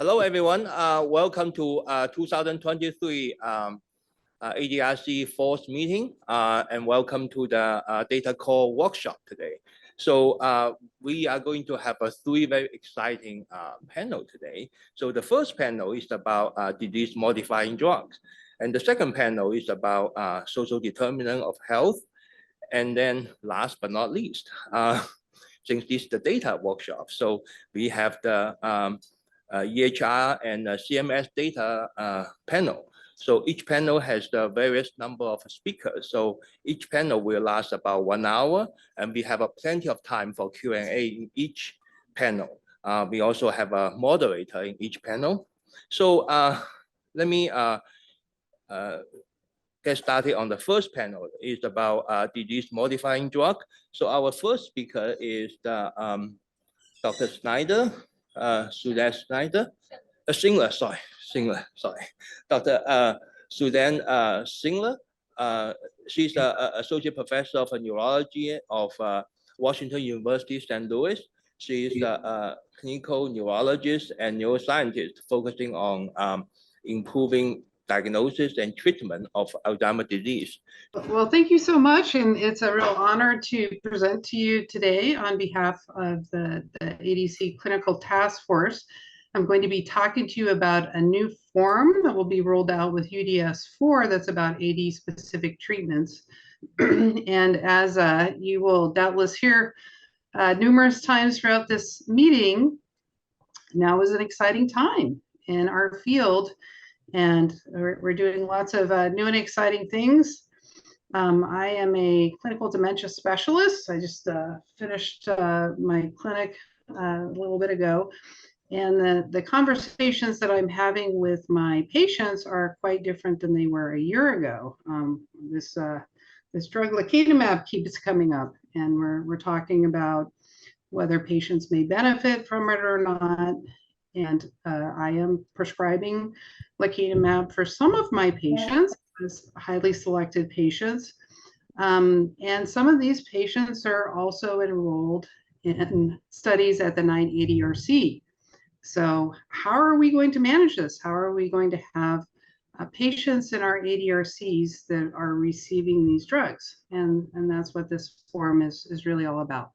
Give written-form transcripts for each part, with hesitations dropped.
Hello, everyone. Welcome to 2023 ADRC Fall Meeting, and welcome to the Data Core Workshop today. So we are going to have three very exciting panel today. So the first panel is about disease-modifying drugs, and the second panel is about social determinant of health, and then last but not least, since this is the data workshop, so we have the EHR and CMS data panel. So each panel has the various number of speakers. So each panel will last about 1 hour, and we have plenty of time for Q&A in each panel. We also have a moderator in each panel. So let me get started on the first panel. It's about disease-modifying drug. So our first speaker is the Dr. Snyder. Suzanne Snyder, Singler, sorry. Dr. Suzanne Singler. She's an associate professor of neurology of Washington University, St. Louis. She is a clinical neurologist and neuroscientist focusing on improving diagnosis and treatment of Alzheimer's disease. Well, thank you so much, and it's a real honor to present to you today on behalf of the ADC Clinical Task Force. I'm going to be talking to you about a new form that will be rolled out with UDS4 that's about AD-specific treatments. And as you will doubtless hear numerous times throughout this meeting, now is an exciting time in our field. And we're doing lots of new and exciting things. I am a clinical dementia specialist. I just finished my clinic a little bit ago. And the conversations that I'm having with my patients are quite different than they were a year ago. This drug lecanemab keeps coming up, and we're talking about whether patients may benefit from it or not. And I am prescribing lecanemab for some of my patients, as highly selected patients. And some of these patients are also enrolled in studies at the 9 ADRC. So how are we going to manage this? How are we going to have patients in our ADRCs that are receiving these drugs? And that's what this forum is really all about.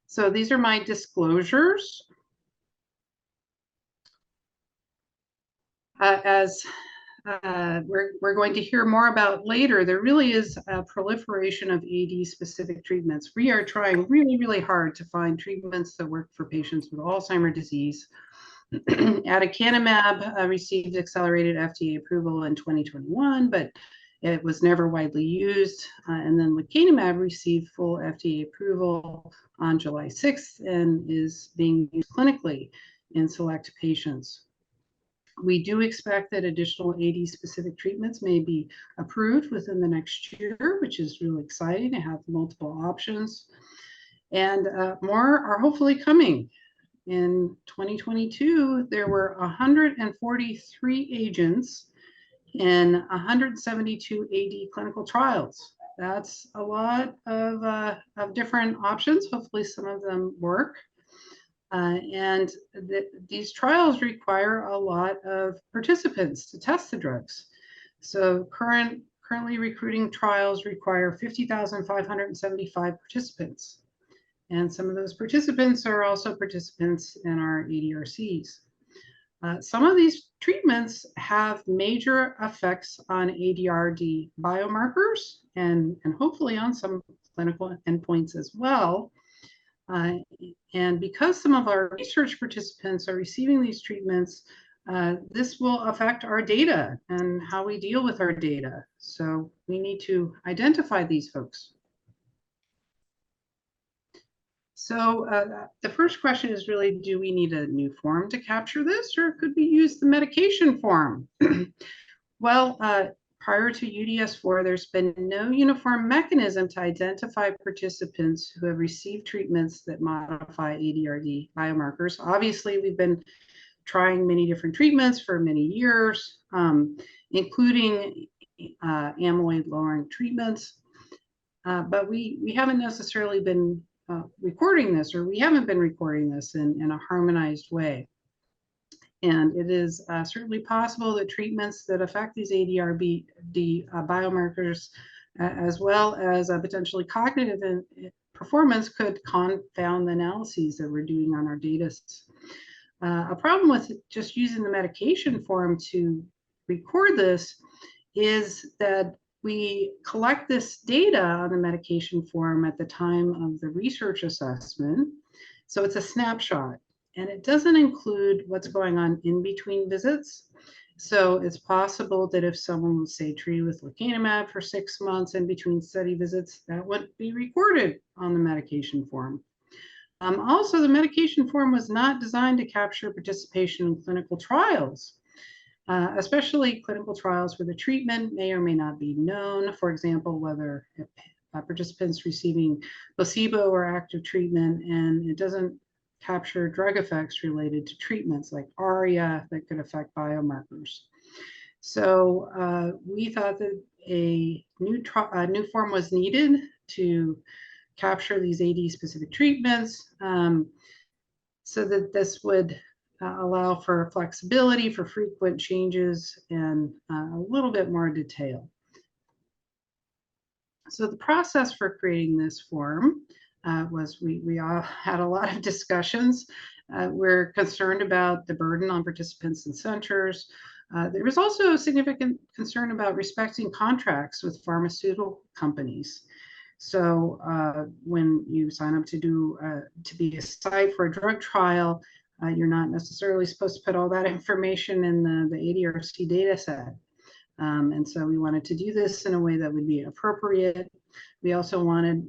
So these are my disclosures. As we're going to hear more about later, there really is a proliferation of AD-specific treatments. We are trying really, really hard to find treatments that work for patients with Alzheimer's disease. Aducanumab received accelerated FDA approval in 2021, but it was never widely used. And then lecanemab received full FDA approval on July 6th and is being used clinically in select patients. We do expect that additional AD-specific treatments may be approved within the next year, which is really exciting to have multiple options. And more are hopefully coming. In 2022, there were 143 agents in 172 AD clinical trials. That's a lot of different options. Hopefully some of them work. And these trials require a lot of participants to test the drugs. So currently recruiting trials require 50,575 participants. And some of those participants are also participants in our ADRCs. Some of these treatments have major effects on ADRD biomarkers and hopefully on some clinical endpoints as well. And because some of our research participants are receiving these treatments, this will affect our data and how we deal with our data. So we need to identify these folks. So the first question is really, do we need a new form to capture this, or could we use the medication form? Well, prior to UDS4, there's been no uniform mechanism to identify participants who have received treatments that modify ADRD biomarkers. Obviously, we've been trying many different treatments for many years, including amyloid-lowering treatments, but we haven't necessarily been recording this, or we haven't been recording this in a harmonized way. And it is certainly possible that treatments that affect these ADRD biomarkers, as well as potentially cognitive performance, could confound the analyses that we're doing on our data. A problem with just using the medication form to record this is that we collect this data on the medication form at the time of the research assessment. So it's a snapshot, and it doesn't include what's going on in between visits. So it's possible that if someone was, say, treated with lecanemab for 6 months in between study visits, that would be recorded on the medication form. Also, the medication form was not designed to capture participation in clinical trials, especially clinical trials where the treatment may or may not be known. For example, whether participants receiving placebo or active treatment, and it doesn't capture drug effects related to treatments like ARIA that could affect biomarkers. So we thought that a new form was needed to capture these AD specific treatments, so that this would allow for flexibility for frequent changes and a little bit more detail. So the process for creating this form was we all had a lot of discussions. We're concerned about the burden on participants and centers. There was also a significant concern about respecting contracts with pharmaceutical companies. So when you sign up to be a site for a drug trial, you're not necessarily supposed to put all that information in the ADRC data set. And so we wanted to do this in a way that would be appropriate. We also wanted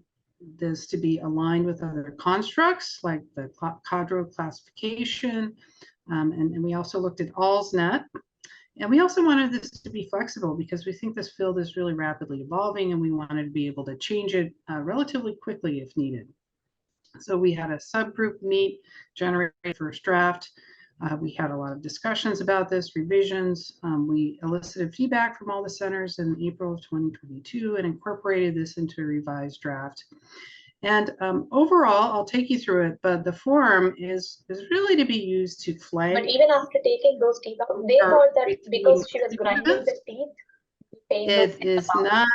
this to be aligned with other constructs like the cadro classification. And we also looked at ALSNet. And we also wanted this to be flexible because we think this field is really rapidly evolving, and we wanted to be able to change it relatively quickly if needed. So we had a subgroup meet, generate first draft. We had a lot of discussions about this, revisions. We elicited feedback from all the centers in April of 2022 and incorporated this into a revised draft. And overall, I'll take you through it, but the form is really to be used to flag. But even after taking those teeth out, they thought that because she was grinding the teeth, it is not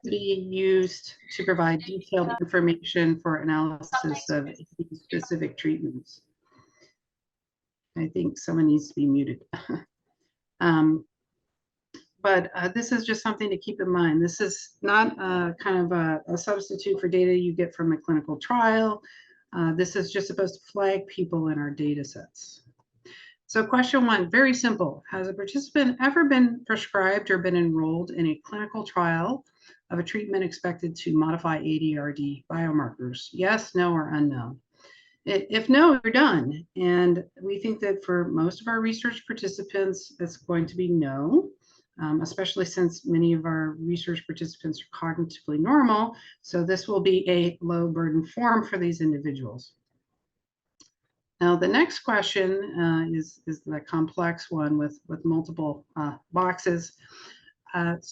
to be used to provide detailed information for analysis of specific treatments. I think someone needs to be muted. But this is just something to keep in mind. This is not kind of a substitute for data you get from a clinical trial. This is just supposed to flag people in our data sets. So question one, very simple. Has a participant ever been prescribed or been enrolled in a clinical trial of a treatment expected to modify ADRD biomarkers? Yes, no, or unknown? If no, you're done. And we think that for most of our research participants, it's going to be no. Especially since many of our research participants are cognitively normal. So this will be a low burden form for these individuals. Now, the next question is the complex one with multiple boxes. And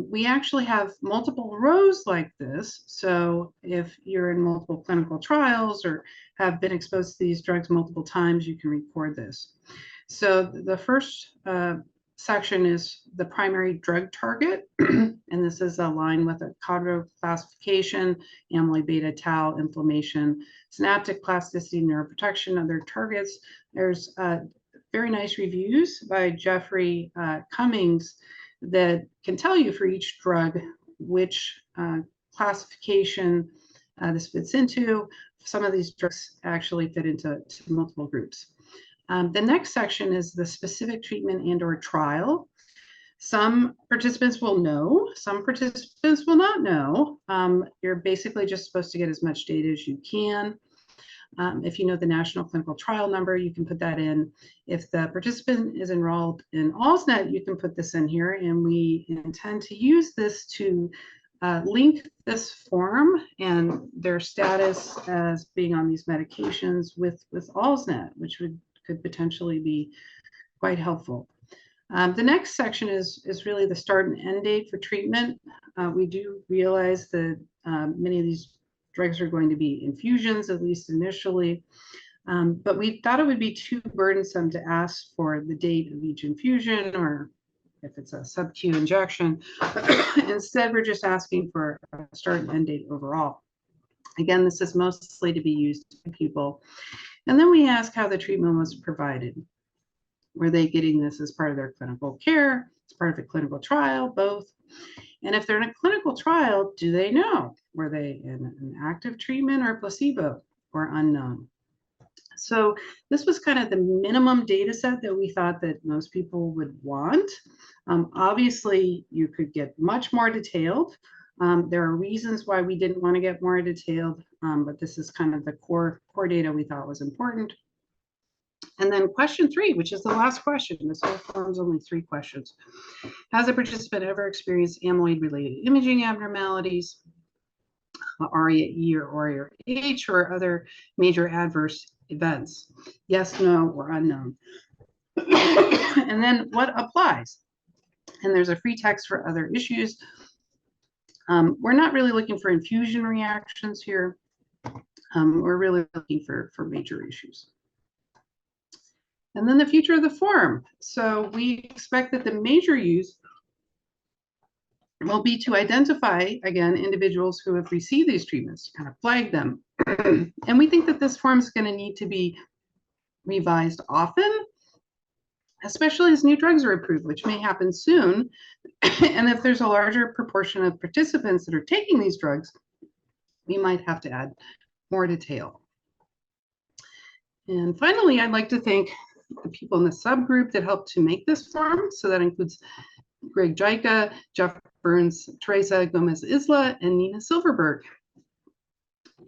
we actually have multiple rows like this. So if you're in multiple clinical trials or have been exposed to these drugs multiple times, you can record this. So the first section is the primary drug target, and this is aligned with a cadro classification, amyloid beta tau, inflammation, synaptic plasticity, neuroprotection, other targets. There's very nice reviews by Jeffrey Cummings that can tell you for each drug which classification this fits into. Some of these drugs actually fit into multiple groups. The next section is the specific treatment and or trial. Some participants will know, some participants will not know. You're basically just supposed to get as much data as you can. If you know the national clinical trial number, you can put that in. If the participant is enrolled in ALSNet, you can put this in here, and we intend to use this to link this form and their status as being on these medications with ALSNet, which could potentially be quite helpful. The next section is really the start and end date for treatment. We do realize that many of these drugs are going to be infusions, at least initially, but we thought it would be too burdensome to ask for the date of each infusion, or if it's a sub-Q injection. Instead, we're just asking for a start and end date overall. Again, this is mostly to be used by people. And then we ask how the treatment was provided. Were they getting this as part of their clinical care, as part of a clinical trial, both? And if they're in a clinical trial, do they know? Were they in an active treatment or placebo, or unknown? So this was kind of the minimum data set that we thought that most people would want. Obviously, you could get much more detailed. There are reasons why we didn't want to get more detailed, but this is kind of the core data we thought was important. And then question 3, which is the last question. This whole form is only 3 questions. Has a participant ever experienced amyloid-related imaging abnormalities, ARIA-E or ARIA-H, or other major adverse events? Yes, no, or unknown. And then what applies? And there's a free text for other issues. We're not really looking for infusion reactions here. We're really looking for major issues. And then the future of the form. So we expect that the major use will be to identify, again, individuals who have received these treatments, to kind of flag them. And we think that this form is going to need to be revised often, especially as new drugs are approved, which may happen soon. And if there's a larger proportion of participants that are taking these drugs, we might have to add more detail. And finally, I'd like to thank the people in the subgroup that helped to make this form. So that includes Greg Jica, Jeff Burns, Teresa Gomez-Isla, and Nina Silverberg.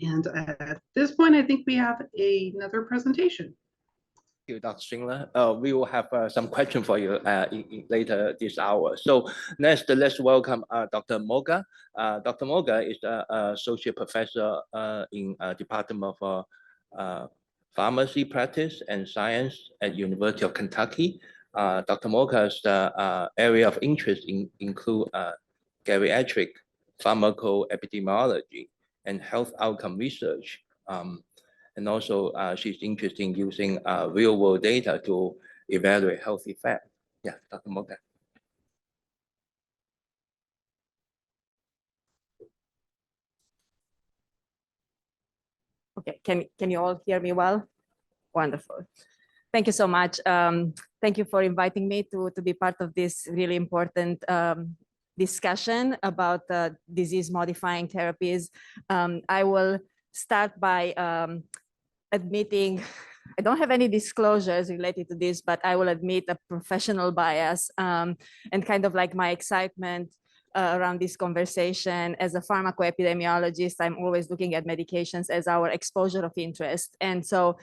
And at this point, I think we have another presentation. Thank you, Dr. Schindler. We will have some questions for you later this hour. So next, let's welcome Dr. Moga. Dr. Moga is an associate professor in Department of Pharmacy Practice and Science at University of Kentucky. Dr. Moga's area of interest include geriatric pharmacoepidemiology and health outcome research. And also, she's interested in using real-world data to evaluate health effect. Yeah, Dr. Moga. Okay, can you all hear me well? Wonderful. Thank you so much. Thank you for inviting me to be part of this really important discussion about disease-modifying therapies. I will start by admitting I don't have any disclosures related to this, but I will admit a professional bias and kind of like my excitement around this conversation. As a pharmacoepidemiologist, I'm always looking at medications as our exposure of interest. And so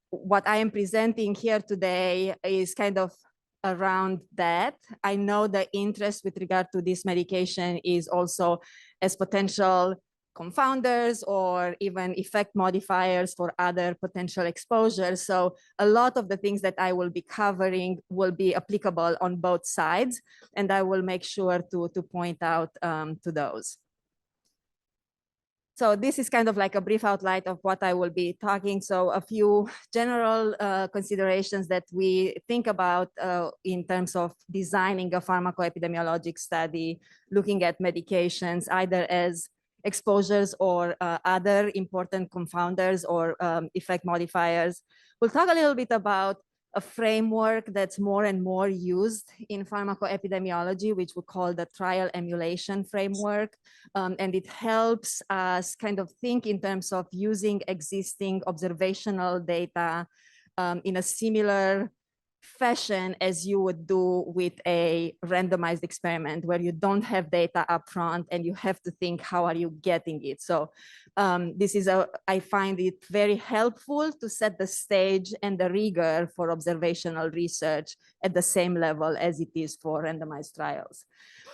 what I am presenting here today is kind of around that. I know the interest with regard to this medication is also as potential confounders or even effect modifiers for other potential exposures. So a lot of the things that I will be covering will be applicable on both sides, and I will make sure to point out to those. So this is kind of like a brief outline of what I will be talking. So a few general considerations that we think about in terms of designing a pharmacoepidemiologic study, looking at medications either as exposures or other important confounders or effect modifiers. We'll talk a little bit about a framework that's more and more used in pharmacoepidemiology, which we call the trial emulation framework. And it helps us kind of think in terms of using existing observational data in a similar fashion as you would do with a randomized experiment where you don't have data up front and you have to think, how are you getting it? So I find it very helpful to set the stage and the rigor for observational research at the same level as it is for randomized trials.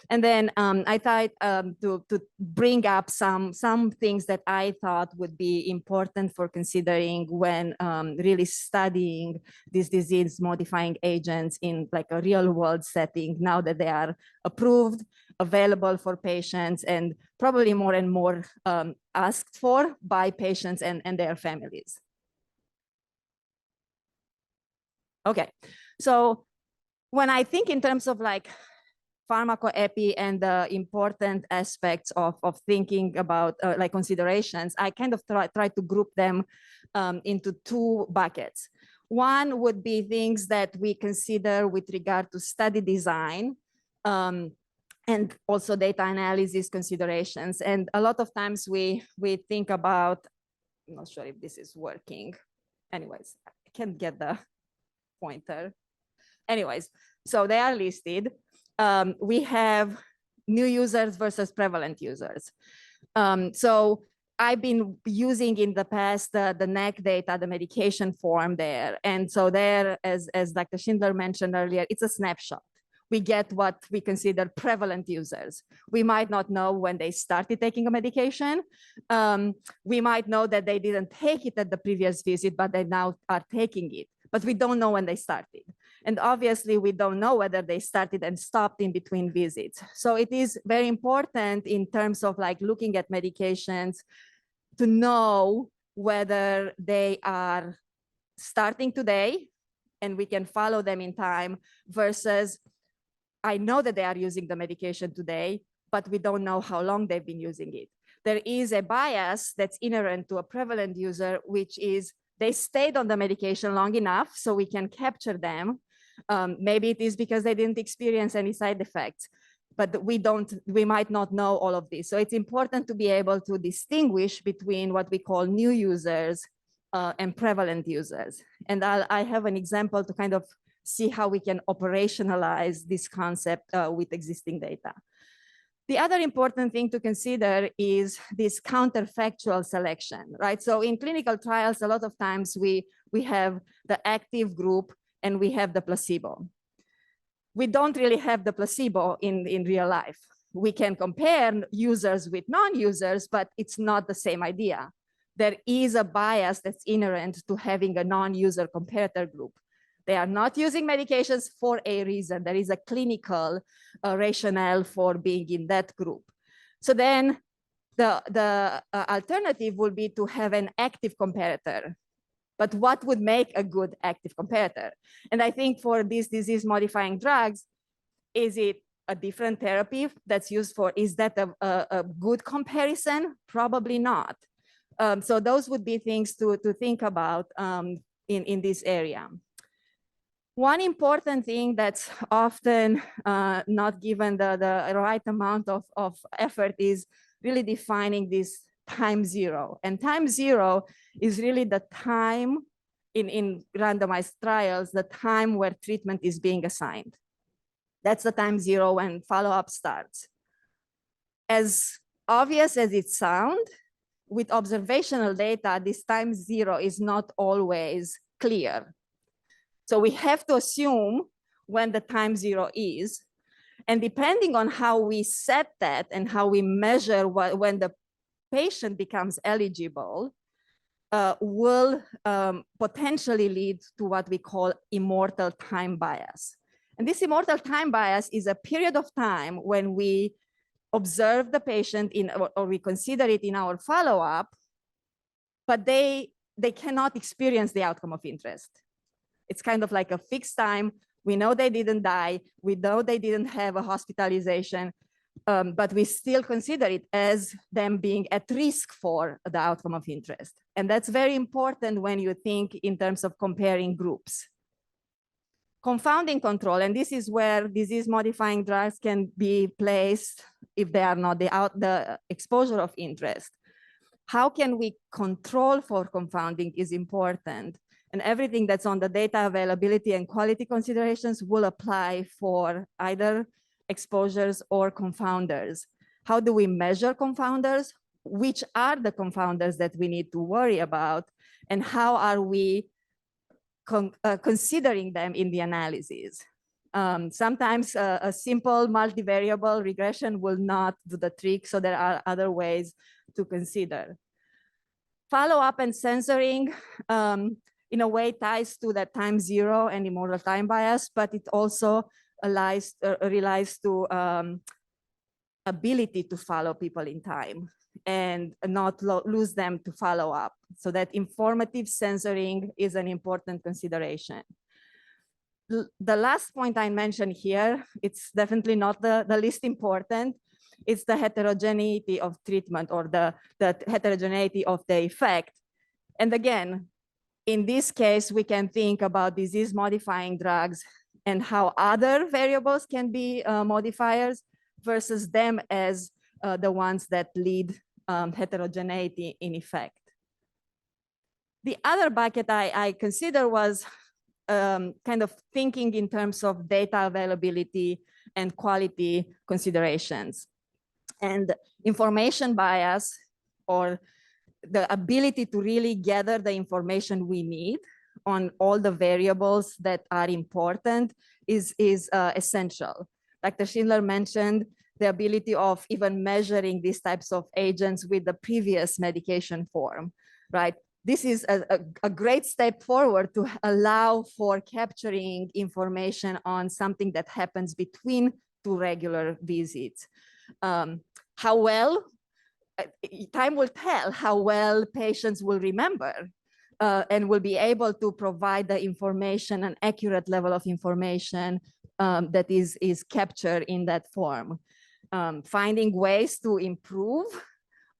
And then I thought to bring up some things that I thought would be important for considering when really studying these disease modifying agents in like a real world setting, now that they are approved, available for patients, and probably more and more asked for by patients and their families. Okay, so when I think in terms of like pharmacoepi and the important aspects of thinking about like considerations, I kind of try to group them into two buckets. One would be things that we consider with regard to study design and also data analysis considerations. And a lot of times we think about, I'm not sure if this is working. Anyways, I can't get the pointer. Anyways, so they are listed. We have new users versus prevalent users. So I've been using in the past the NEC data, the medication form there. And so there, as Dr. Schindler mentioned earlier, it's a snapshot. We get what we consider prevalent users. We might not know when they started taking a medication. We might know that they didn't take it at the previous visit, but they now are taking it. But we don't know when they started. And obviously, we don't know whether they started and stopped in between visits. So it is very important in terms of like looking at medications to know whether they are starting today and we can follow them in time versus I know that they are using the medication today, but we don't know how long they've been using it. There is a bias that's inherent to a prevalent user, which is they stayed on the medication long enough so we can capture them. Maybe it is because they didn't experience any side effects, but we might not know all of this. So it's important to be able to distinguish between what we call new users and prevalent users. And I have an example to kind of see how we can operationalize this concept with existing data. The other important thing to consider is this counterfactual selection, right? So in clinical trials, a lot of times we have the active group and we have the placebo. We don't really have the placebo in real life. We can compare users with non-users, but it's not the same idea. There is a bias that's inherent to having a non-user comparator group. They are not using medications for a reason. There is a clinical rationale for being in that group. So then the alternative would be to have an active comparator. But what would make a good active comparator? And I think for these disease modifying drugs, is it a different therapy that's used for, is that a good comparison? Probably not. So those would be things to think about in this area. One important thing that's often not given the right amount of effort is really defining this time zero. And time zero is really the time in randomized trials, the time where treatment is being assigned. That's the time zero when follow-up starts. As obvious as it sounds, with observational data, this time zero is not always clear. So we have to assume when the time zero is, and depending on how we set that and how we measure when the patient becomes eligible, will potentially lead to what we call immortal time bias. And this immortal time bias is a period of time when we observe the patient or we consider it in our follow-up, but they cannot experience the outcome of interest. It's kind of like a fixed time. We know they didn't die. We know they didn't have a hospitalization, but we still consider it as them being at risk for the outcome of interest. And that's very important when you think in terms of comparing groups. Confounding control, and this is where disease modifying drugs can be placed if they are not the exposure of interest. How can we control for confounding is important. And everything that's on the data availability and quality considerations will apply for either exposures or confounders. How do we measure confounders? which are the confounders that we need to worry about, and how are we considering them in the analysis. Sometimes a simple multivariable regression will not do the trick, so there are other ways to consider. Follow-up and censoring, in a way, ties to that time zero and immortal time bias, but it also relies to ability to follow people in time and not lose them to follow up. So that informative censoring is an important consideration. The last point I mentioned here, it's definitely not the least important. It's the heterogeneity of treatment, or the heterogeneity of the effect. And again, in this case, we can think about disease-modifying drugs and how other variables can be modifiers versus them as the ones that lead heterogeneity in effect. The other bucket I consider was kind of thinking in terms of data availability and quality considerations. And information bias, or the ability to really gather the information we need on all the variables that are important, is essential. Dr. Schindler mentioned the ability of even measuring these types of agents with the previous medication form, right? This is a great step forward to allow for capturing information on something that happens between two regular visits. How well, time will tell how well patients will remember and will be able to provide the information, an accurate level of information that is captured in that form. Finding ways to improve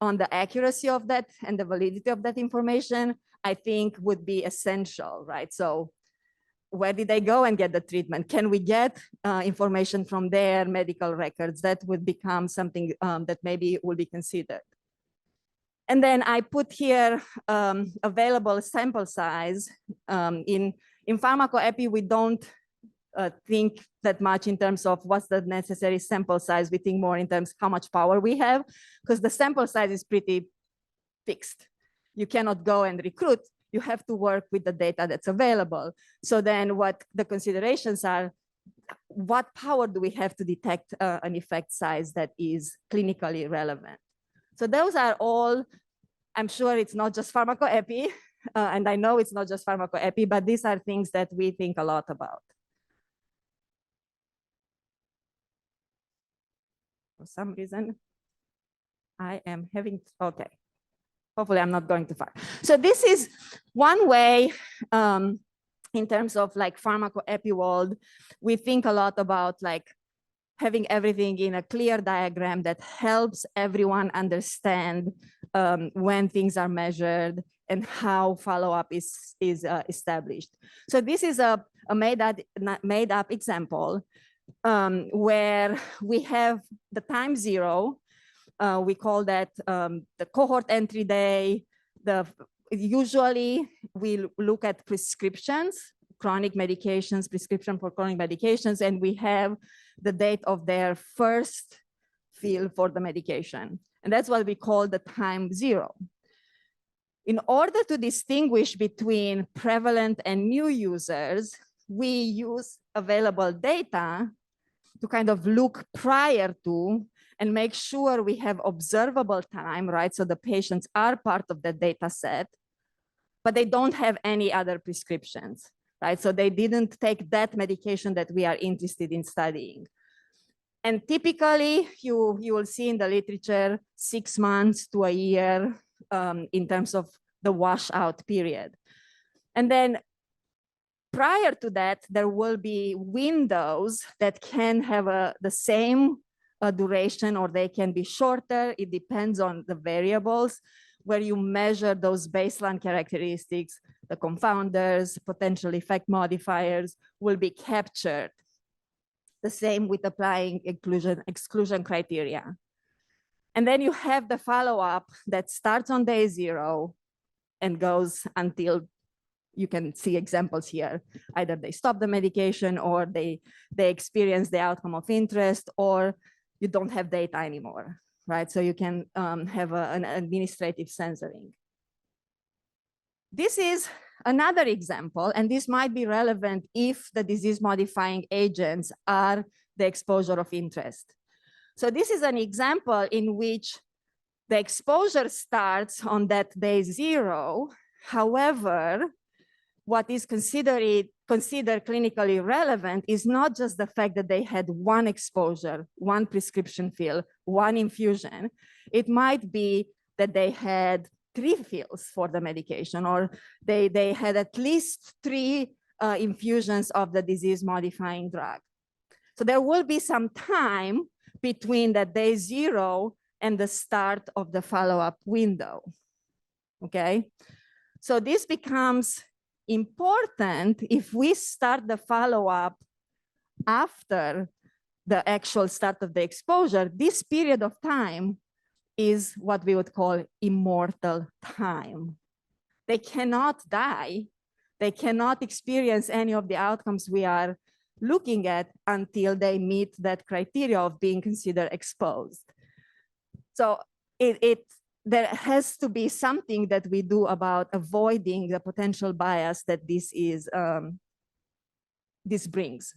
on the accuracy of that and the validity of that information, I think would be essential, right? So where did they go and get the treatment? Can we get information from their medical records? That would become something that maybe will be considered. And then I put here available sample size. In pharmacoepi, we don't think that much in terms of what's the necessary sample size. We think more in terms of how much power we have, because the sample size is pretty fixed. You cannot go and recruit. You have to work with the data that's available. So then what the considerations are, what power do we have to detect an effect size that is clinically relevant? So those are all, I'm sure it's not just pharmacoepi, and I know it's not just pharmacoepi, but these are things that we think a lot about. For some reason, I am having, okay. Hopefully I'm not going too far. So this is one way in terms of like pharmacoepi world, we think a lot about like having everything in a clear diagram that helps everyone understand when things are measured and how follow-up is established. So this is a made up example where we have the time zero. We call that the cohort entry day. Usually we look at prescriptions, chronic medications, prescription for chronic medications, and we have the date of their first fill for the medication. And that's what we call the time zero. In order to distinguish between prevalent and new users, we use available data to kind of look prior to and make sure we have observable time, right? So the patients are part of the data set, but they don't have any other prescriptions, right? So they didn't take that medication that we are interested in studying. And typically, you will see in the literature 6 months to a year in terms of the washout period. And then prior to that, there will be windows that can have the same duration, or they can be shorter. It depends on the variables where you measure those baseline characteristics. The confounders, potential effect modifiers will be captured. The same with applying exclusion criteria. And then you have the follow-up that starts on day 0 and goes until, you can see examples here. Either they stop the medication, or they experience the outcome of interest, or you don't have data anymore. right? So you can have an administrative censoring. This is another example, and this might be relevant if the disease-modifying agents are the exposure of interest. So this is an example in which the exposure starts on that day 0. However, what is considered clinically relevant is not just the fact that they had one exposure, one prescription fill, one infusion. It might be that they had 3 fills for the medication, or they had at least 3 infusions of the disease-modifying drug. So there will be some time between that day 0 and the start of the follow-up window, okay? So this becomes important if we start the follow-up after the actual start of the exposure. This period of time is what we would call immortal time. They cannot die. They cannot experience any of the outcomes we are looking at until they meet that criteria of being considered exposed. So there has to be something that we do about avoiding the potential bias that this brings.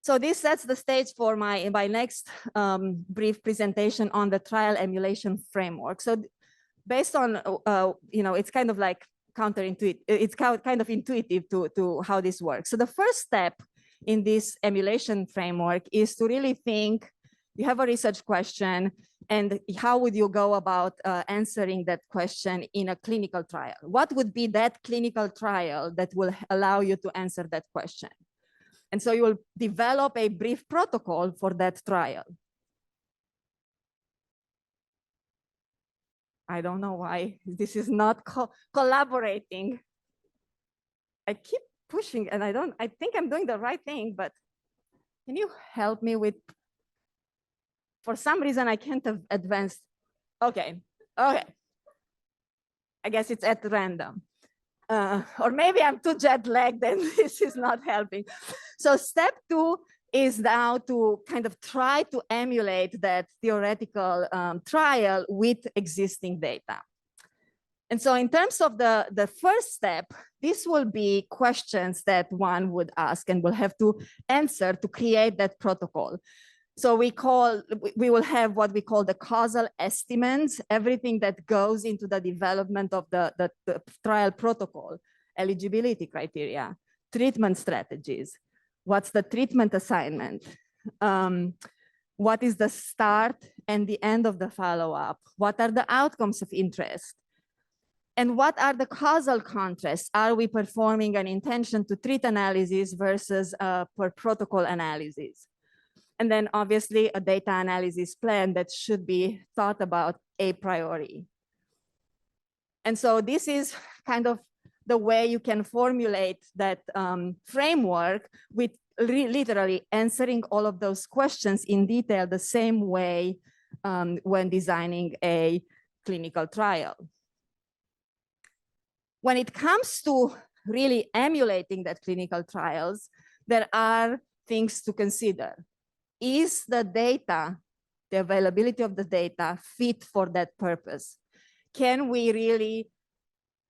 So this sets the stage for my next brief presentation on the trial emulation framework. So based on, it's kind of like counterintuitive. It's kind of intuitive to how this works. So the first step in this emulation framework is to really think, you have a research question, and how would you go about answering that question in a clinical trial? What would be that clinical trial that will allow you to answer that question? And so you will develop a brief protocol for that trial. I don't know why this is not collaborating. I keep pushing and I think I'm doing the right thing, but can you help me with, for some reason I can't have advanced. Okay. I guess it's at random. Or maybe I'm too jet lagged and this is not helping. So step 2 is now to kind of try to emulate that theoretical trial with existing data. And so in terms of the first step, this will be questions that one would ask and will have to answer to create that protocol. So we will have what we call the causal estimates, everything that goes into the development of the trial protocol, eligibility criteria, treatment strategies, what's the treatment assignment, what is the start and the end of the follow-up, what are the outcomes of interest, and what are the causal contrasts? Are we performing an intention to treat analysis versus per protocol analysis? And then obviously a data analysis plan that should be thought about a priori. And so this is kind of the way you can formulate that framework with literally answering all of those questions in detail the same way when designing a clinical trial. When it comes to really emulating that clinical trials, there are things to consider. Is the data, the availability of the data, fit for that purpose? Can we really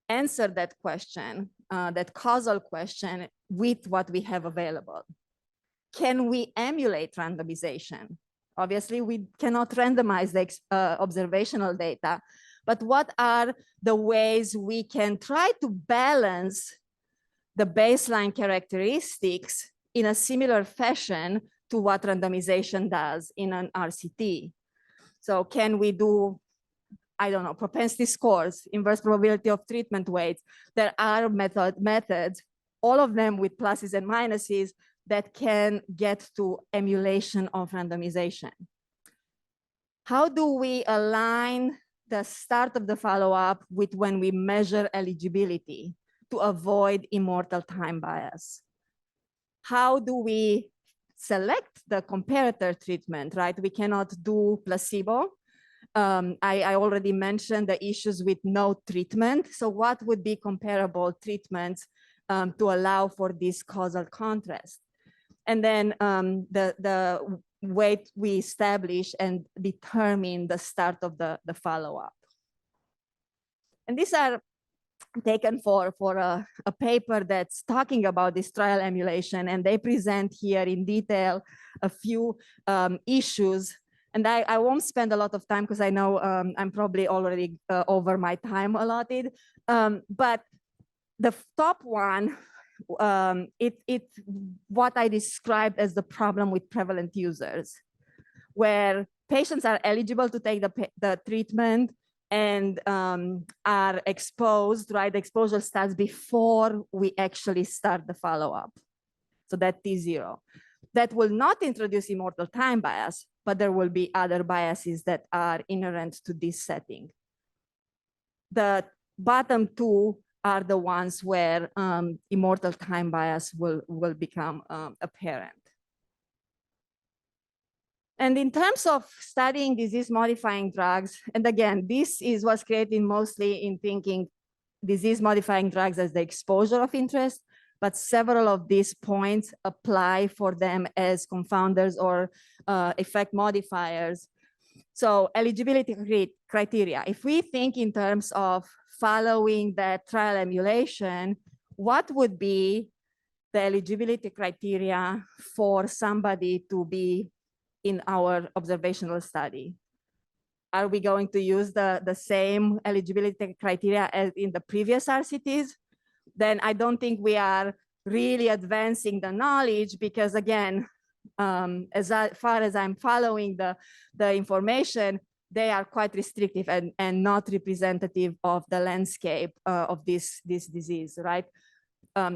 answer that question, that causal question, with what we have available? Can we emulate randomization? Obviously, we cannot randomize the observational data, but what are the ways we can try to balance the baseline characteristics in a similar fashion to what randomization does in an RCT? So can we do, I don't know, propensity scores, inverse probability of treatment weights? There are methods, all of them with pluses and minuses, that can get to emulation of randomization. How do we align the start of the follow-up with when we measure eligibility to avoid immortal time bias? How do we select the comparator treatment, right? We cannot do placebo. I already mentioned the issues with no treatment. So what would be comparable treatments to allow for this causal contrast? And then way we establish and determine the start of the follow-up. And these are taken for a paper that's talking about this trial emulation, and they present here in detail a few issues. And I won't spend a lot of time because I know I'm probably already over my time allotted. But the top one, it's what I described as the problem with prevalent users, where patients are eligible to take the treatment and are exposed, right? The exposure starts before we actually start the follow-up. So that T0. That will not introduce immortal time bias, but there will be other biases that are inherent to this setting. The bottom two are the ones where immortal time bias will become apparent. And in terms of studying disease-modifying drugs, and again, this was created mostly in thinking disease-modifying drugs as the exposure of interest, but several of these points apply for them as confounders or effect modifiers. So eligibility criteria, if we think in terms of following that trial emulation, what would be the eligibility criteria for somebody to be in our observational study? Are we going to use the same eligibility criteria as in the previous RCTs? Then I don't think we are really advancing the knowledge, because again, as far as I'm following the information, they are quite restrictive and not representative of the landscape of this disease, right?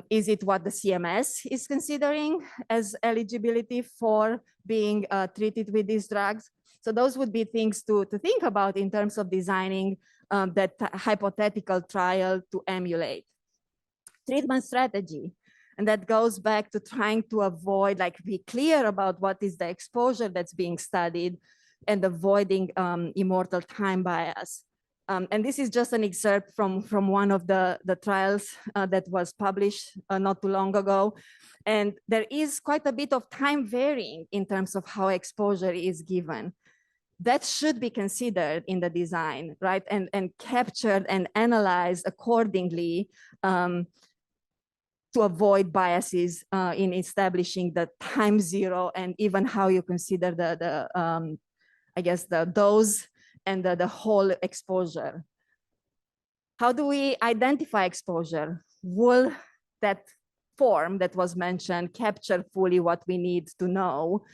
Is it what the CMS is considering as eligibility for being treated with these drugs? So those would be things to think about in terms of designing that hypothetical trial to emulate. Treatment strategy, and that goes back to trying to avoid, like, be clear about what is the exposure that's being studied and avoiding immortal time bias. And this is just an excerpt from one of the trials that was published not too long ago. And there is quite a bit of time varying in terms of how exposure is given. That should be considered in the design, right? And captured and analyzed accordingly to avoid biases in establishing the time zero, and even how you consider I guess the dose and the whole exposure. How do we identify exposure? Will that form that was mentioned capture fully what we need to know?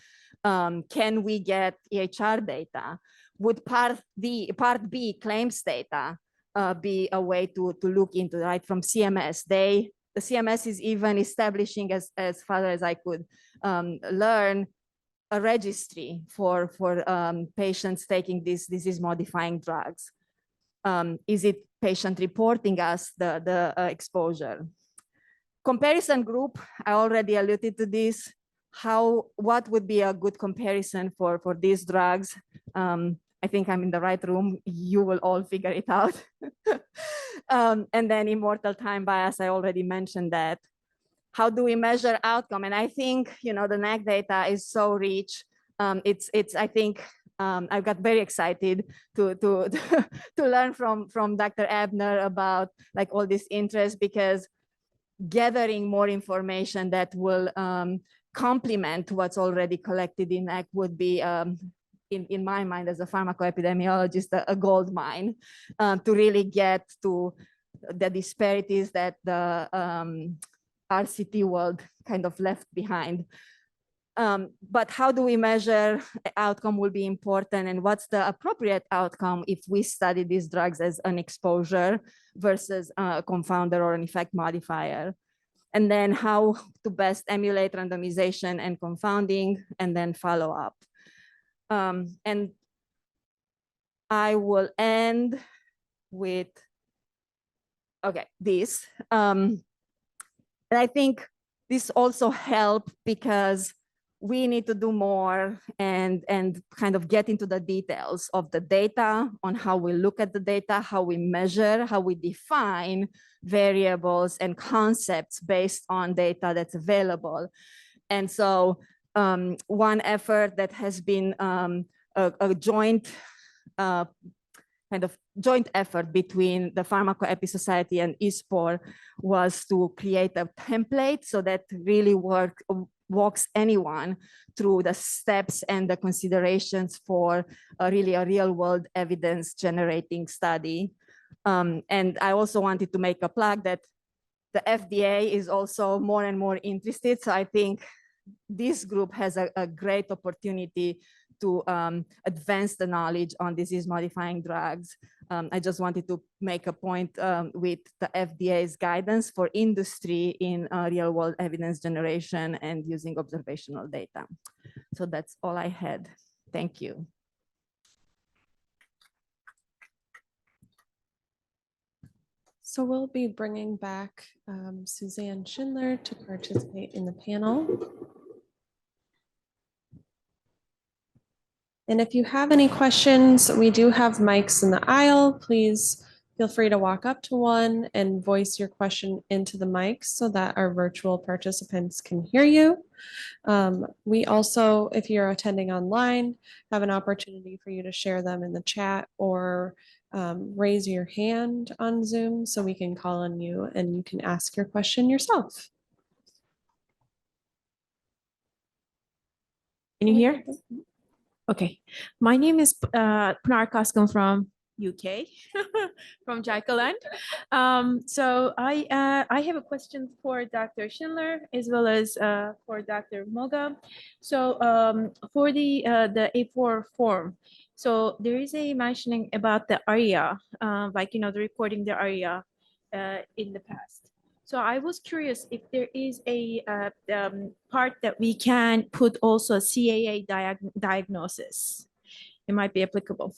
Can we get EHR data? Would part B claims data be a way to look into, right, from CMS? The CMS is even establishing, as far as I could learn, a registry for patients taking these disease-modifying drugs. Is it patient reporting us the exposure? Comparison group, I already alluded to this. What would be a good comparison for these drugs? I think I'm in the right room. You will all figure it out. And then immortal time bias, I already mentioned that. How do we measure outcome? And I think, the NAC data is so rich. I think I got very excited to learn from Dr. Abner about, like, all this interest, because gathering more information that will complement what's already collected in NAC would be, in my mind as a pharmacoepidemiologist, a gold mine to really get to the disparities that the RCT world kind of left behind. But how do we measure outcome will be important, and what's the appropriate outcome if we study these drugs as an exposure versus a confounder or an effect modifier? And then how to best emulate randomization and confounding, and then follow up. And I will end with, this. And I think this also helps because we need to do more and kind of get into the details of the data, on how we look at the data, how we measure, how we define variables and concepts based on data that's available. And so one effort that has been a joint kind of joint effort between the Pharmacoepi Society and ISPOR was to create a template so that really walks anyone through the steps and the considerations for really a real world evidence generating study. And I also wanted to make a plug that the FDA is also more and more interested. So I think this group has a great opportunity to advance the knowledge on disease modifying drugs. I just wanted to make a point with the FDA's guidance for industry in real world evidence generation and using observational data. So that's all I had. Thank you. So we'll be bringing back Suzanne Schindler to participate in the panel. And if you have any questions, we do have mics in the aisle. Please feel free to walk up to one and voice your question into the mic so that our virtual participants can hear you. We also, if you're attending online, have an opportunity for you to share them in the chat or raise your hand on Zoom so we can call on you and you can ask your question yourself. Can you hear? Okay, my name is Pinar Kaskan from UK, from Jaikaland. So I have a question for Dr. Schindler as well as for Dr. Moga. So for the A4 form, so there is a mentioning about the ARIA, like, the recording the ARIA in the past. So I was curious if there is a part that we can put also a CAA diagnosis. It might be applicable.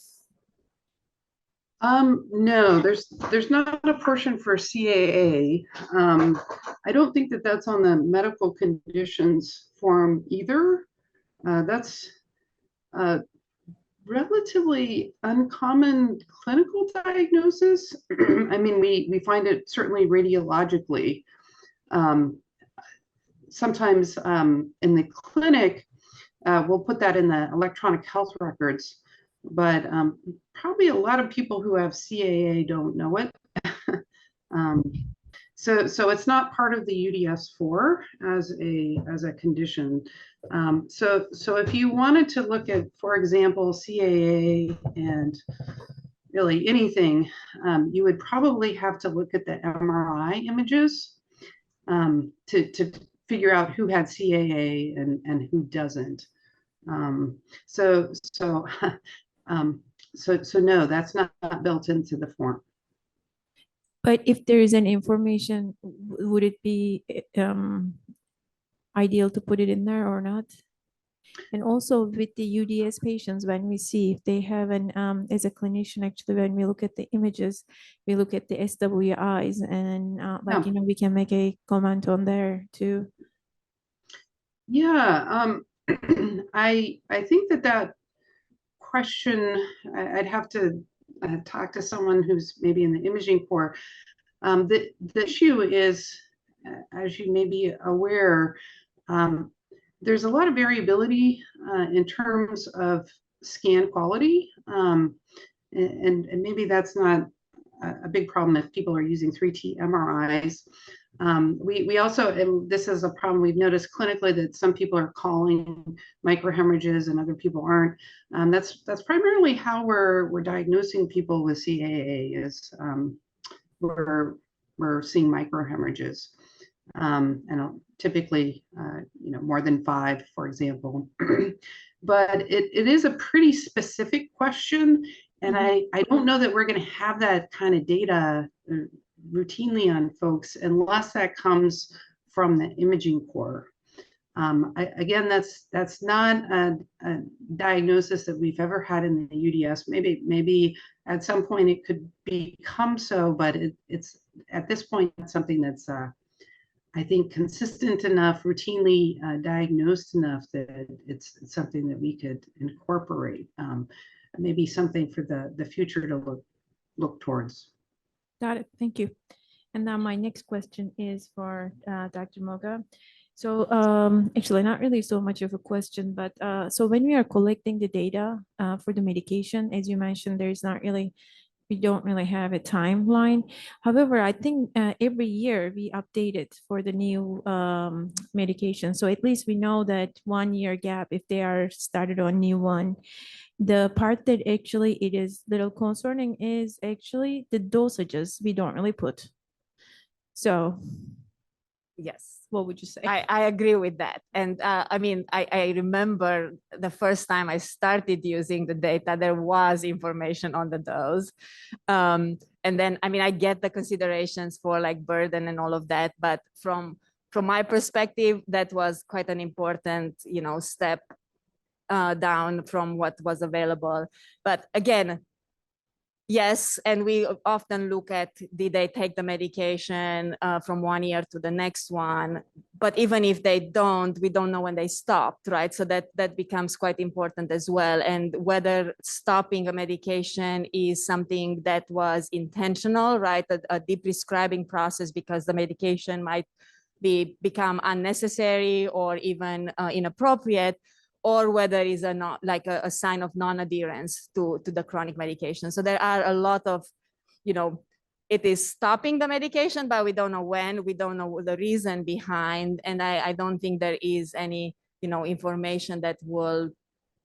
No, there's not a portion for CAA. I don't think that that's on the medical conditions form either. That's relatively uncommon clinical diagnosis. I mean, we find it certainly radiologically. Sometimes in the clinic, we'll put that in the electronic health records, but probably a lot of people who have CAA don't know it. So it's not part of the UDS-4 as a condition. So if you wanted to look at, for example, CAA and really anything, you would probably have to look at the MRI images to figure out who had CAA and who doesn't. So no, that's not built into the form. But if there is an information, would it be ideal to put it in there or not? And also with the UDS patients, when we see if they have an, as a clinician, actually, when we look at the images, we look at the SWIs and like, we can make a comment on there too. Yeah, I think that question, I'd have to talk to someone who's maybe in the imaging corps. The issue is, as you may be aware, there's a lot of variability in terms of scan quality, and maybe that's not a big problem if people are using 3T MRIs. We also, and this is a problem we've noticed clinically, that some people are calling microhemorrhages and other people aren't. That's primarily how we're diagnosing people with CAA, is we're seeing microhemorrhages, and typically more than 5, for example. But it is a pretty specific question, and I don't know that we're going to have that kind of data routinely on folks unless that comes from the imaging corps. Again, that's not a diagnosis that we've ever had in the UDS. Maybe at some point it could become so, but it's at this point something that's I think consistent enough, routinely diagnosed enough that it's something that we could incorporate. Maybe something for the future to look towards. Got it. Thank you. And now my next question is for Dr. Moga. So actually, not really so much of a question, but so when we are collecting the data for the medication, as you mentioned, we don't really have a timeline. However, I think every year we update it for the new medication. So at least we know that 1 year gap if they are started on new one. The part that actually it is little concerning is actually the dosages we don't really put. So Yes. what would you say? I agree with that. And I mean, I remember the first time I started using the data, there was information on the dose. And then, I mean, I get the considerations for like burden and all of that, but from my perspective, that was quite an important, step down from what was available. But again, yes, and we often look at, did they take the medication from 1 year to the next one? But even if they don't, we don't know when they stopped, right? So that becomes quite important as well. And whether stopping a medication is something that was intentional, right? A deprescribing process because the medication might become unnecessary or even inappropriate, or whether it's a sign of non-adherence to the chronic medication. So there are a lot of, it is stopping the medication, but we don't know when, we don't know the reason behind, and I don't think there is any, information that will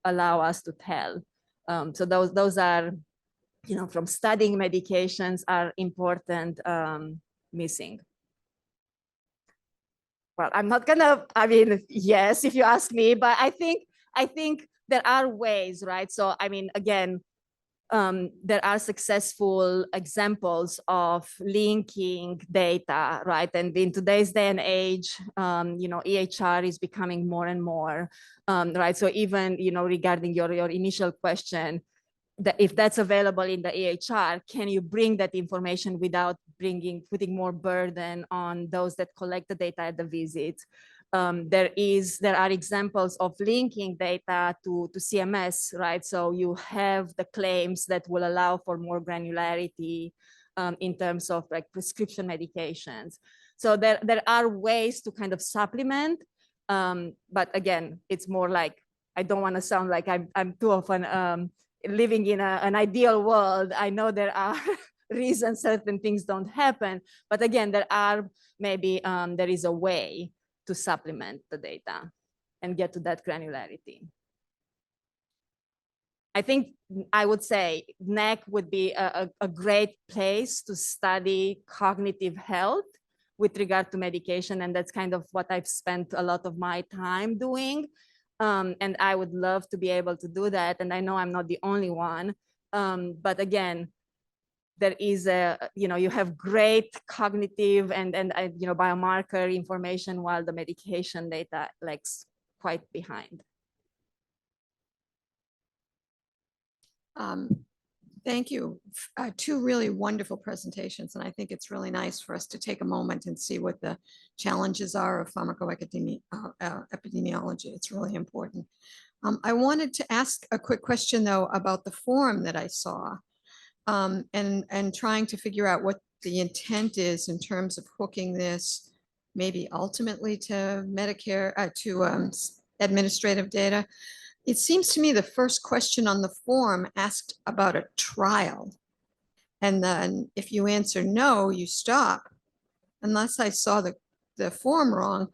allow us to tell. So those are, from studying medications are important missing. Well, I'm not gonna, I mean, yes, if you ask me, but I think there are ways, right? So, I mean, again, there are successful examples of linking data, right? And in today's day and age, EHR is becoming more and more, right? So even, regarding your initial question, if that's available in the EHR, can you bring that information without putting more burden on those that collect the data at the visit? There are examples of linking data to CMS, right? So you have the claims that will allow for more granularity in terms of like prescription medications. So there are ways to kind of supplement, but again, it's more like, I don't want to sound like I'm too often living in an ideal world. I know there are reasons certain things don't happen, but again, there is a way to supplement the data and get to that granularity. I think I would say NEC would be a great place to study cognitive health with regard to medication, and that's kind of what I've spent a lot of my time doing. And I would love to be able to do that. And I know I'm not the only one. But again, there is you have great cognitive and biomarker information while the medication data lags quite behind. Thank you. Two really wonderful presentations, and I think it's really nice for us to take a moment and see what the challenges are of pharmacoepidemiology. It's really important. I wanted to ask a quick question, though, about the form that I saw, and trying to figure out what the intent is in terms of hooking this maybe ultimately to Medicare, to administrative data. It seems to me the first question on the form asked about a trial. And then if you answer no, you stop, unless I saw the form wrong.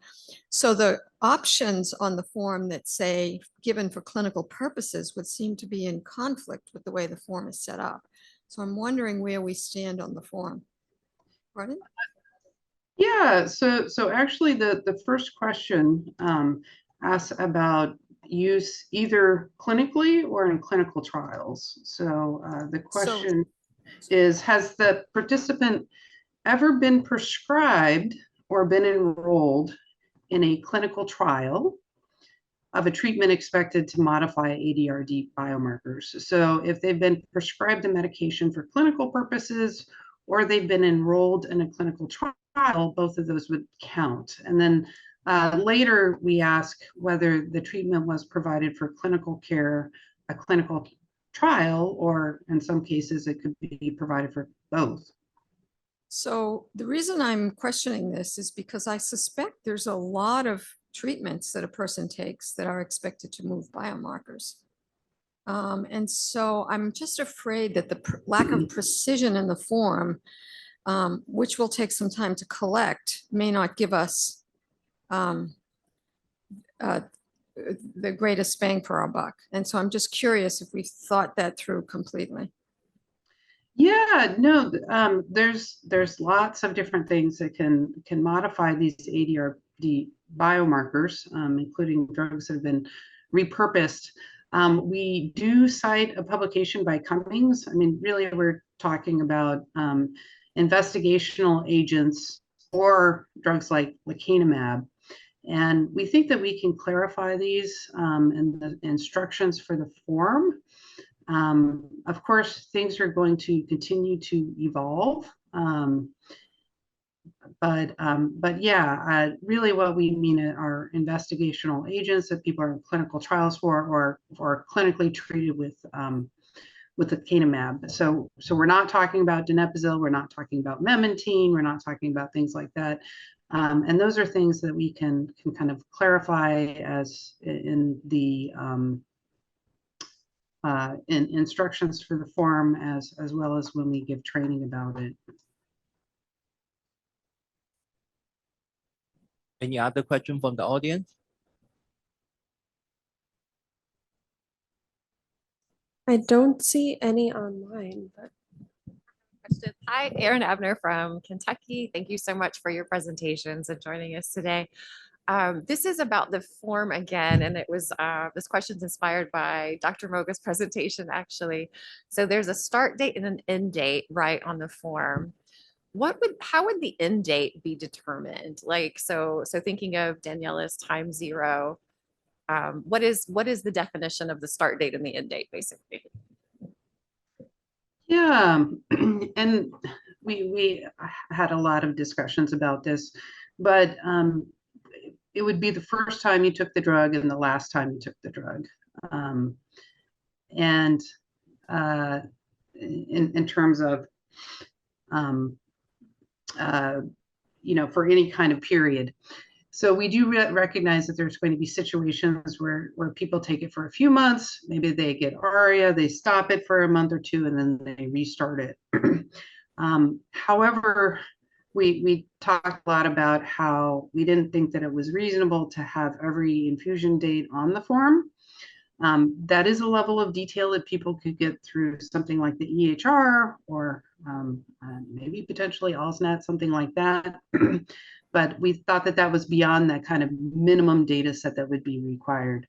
So the options on the form that say given for clinical purposes would seem to be in conflict with the way the form is set up. So I'm wondering where we stand on the form. Pardon? Yeah, so actually the first question asks about use either clinically or in clinical trials. So the question is, has the participant ever been prescribed or been enrolled in a clinical trial of a treatment expected to modify ADRD biomarkers? So if they've been prescribed a medication for clinical purposes or they've been enrolled in a clinical trial, both of those would count. And then later, we ask whether the treatment was provided for clinical care, a clinical trial, or in some cases, it could be provided for both. So the reason I'm questioning this is because I suspect there's a lot of treatments that a person takes that are expected to move biomarkers. And so I'm just afraid that the lack of precision in the form, which will take some time to collect, may not give us the greatest bang for our buck. And so I'm just curious if we've thought that through completely. Yeah, no, there's lots of different things that can modify these ADRD biomarkers, including drugs that have been repurposed. We do cite a publication by Cummings. I mean, really, we're talking about investigational agents or drugs like lecanemab. And we think that we can clarify these in the instructions for the form. Of course, things are going to continue to evolve. But yeah, really what we mean are investigational agents that people are in clinical trials for or clinically treated with lecanemab. So we're not talking about donepezil, we're not talking about memantine, we're not talking about things like that. And those are things that we can kind of clarify as in the in instructions for the form as well as when we give training about it. Any other question from the audience? I don't see any online, but Question. Hi, Erin Abner from Kentucky. Thank you so much for your presentations and joining us today. This is about the form again, and it was this question's inspired by Dr. Moga's presentation, actually. So there's a start date and an end date right on the form. How would the end date be determined? Like, so thinking of Daniela's time zero, what is the definition of the start date and the end date, basically? Yeah, and we had a lot of discussions about this, but it would be the first time you took the drug and the last time you took the drug. And in terms of, you know, for any kind of period. So we do recognize that there's going to be situations where people take it for a few months, maybe they get ARIA, they stop it for a month or two, and then they restart it. However, we talked a lot about how we didn't think that it was reasonable to have every infusion date on the form. That is a level of detail that people could get through something like the EHR or maybe potentially ALSNet, something like that. But we thought that that was beyond that kind of minimum data set that would be required.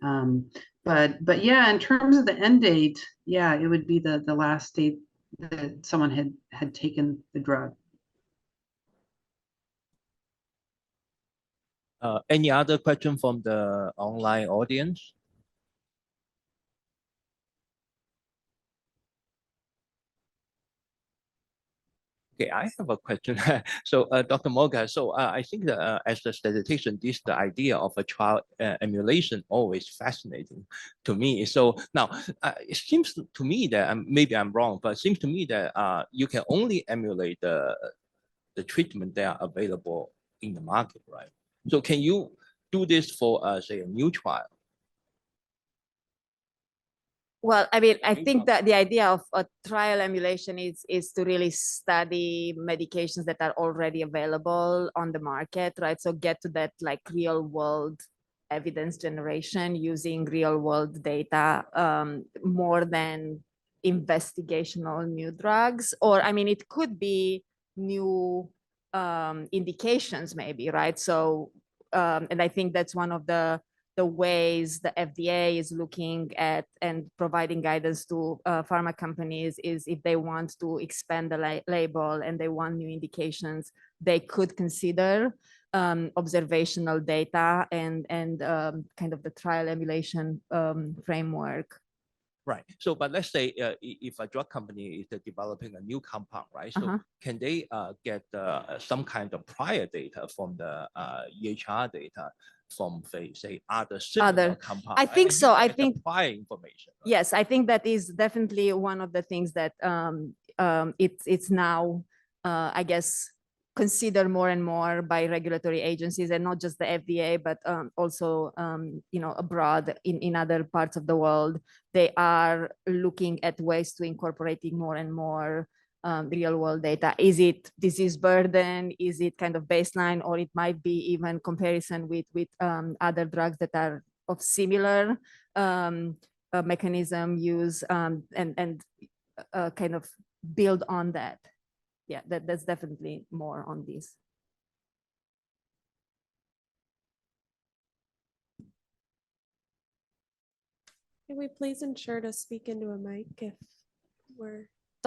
But yeah, in terms of the end date, yeah, it would be the last date that someone had taken the drug. Any other question from the online audience? Okay, I have a question. So, Dr. Moga, so I think that as a statistician, the idea of a trial emulation always fascinating to me. So now it seems to me that maybe I'm wrong, but it seems to me that you can only emulate the treatment that are available in the market, right? So can you do this for say a new trial? Well, I mean, I think that the idea of a trial emulation is to really study medications that are already available on the market, right? So get to that like real world evidence generation using real world data more than investigational new drugs. Or, I mean, it could be new indications maybe, right? So, and I think that's one of the ways the FDA is looking at and providing guidance to pharma companies is if they want to expand the label and they want new indications, they could consider observational data and kind of the trial emulation framework. Right. So, but let's say if a drug company is developing a new compound, right? So can they get some kind of prior data from the EHR data from say other similar compounds? I think so. I think prior information. Right? Yes, I think that is definitely one of the things that it's now I guess, considered more and more by regulatory agencies, and not just the FDA, but also, abroad in other parts of the world. They are looking at ways to incorporating more and more real world data. Is it disease burden? Is it kind of baseline? Or it might be even comparison with other drugs that are of similar mechanism use, and kind of build on that. Yeah, that's definitely more on this. Can we please ensure to speak into a mic if we're